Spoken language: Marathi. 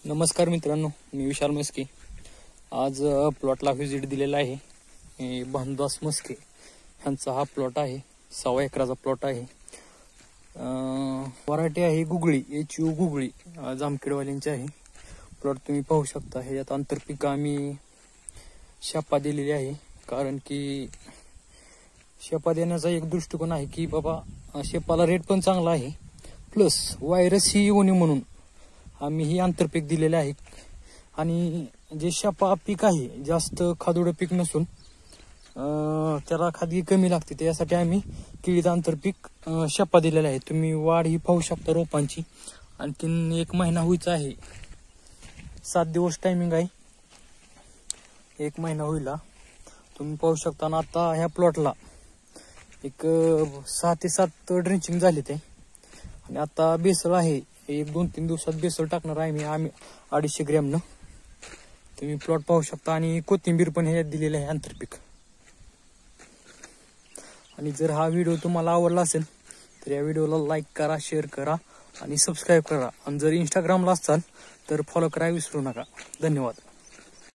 नमस्कार मित्रांनो, मी विशाल मस्के. आज प्लॉटला व्हिजिट दिलेला आहे. भानुदास मस्के यांचा हा प्लॉट आहे. 6 एकराचा प्लॉट आहे. व्हरायटी आहे गुगळी, HU गुगळी, जामखेडवाल्यांची आहे. प्लॉट तुम्ही पाहू शकता. ह्याच्यात आंतरपीक आम्ही शेपा दिलेली आहे, कारण की शेपा देण्याचा एक दृष्टिकोन आहे की बाबा शेपाला रेट पण चांगला आहे, प्लस व्हायरस ही येऊ नये म्हणून आम्ही ही आंतरपीक दिलेले आहे. आणि जे शेपा पीक आहे जास्त खादोडं पीक नसून त्याला खादगी कमी लागते, त्यासाठी आम्ही केळीचं आंतरपीक शेपा दिलेला आहे. तुम्ही वाढ ही पाहू शकता रोपांची. आणखीन 1 महिना व्हायचा आहे, 7 दिवस टायमिंग आहे. 1 महिना होईल तुम्ही पाहू शकता. ना आता ह्या प्लॉटला एक 6 ते 7 ड्रेंचिंग झाले ते. आणि आता बेसळ आहे, 1-2-3 दिवसात बेसळ टाकणार आहे आम्ही 250 ग्रॅमनं. तुम्ही प्लॉट पाहू शकता. आणि कोथिंबीर पण ह्याच्यात दिलेलं आहे आंतरपीक. आणि जर हा व्हिडिओ तुम्हाला आवडला असेल तर या व्हिडिओला लाईक करा, शेअर करा आणि सबस्क्राईब करा. आणि जर इंस्टाग्रामला असाल तर फॉलो करायला विसरू नका. धन्यवाद.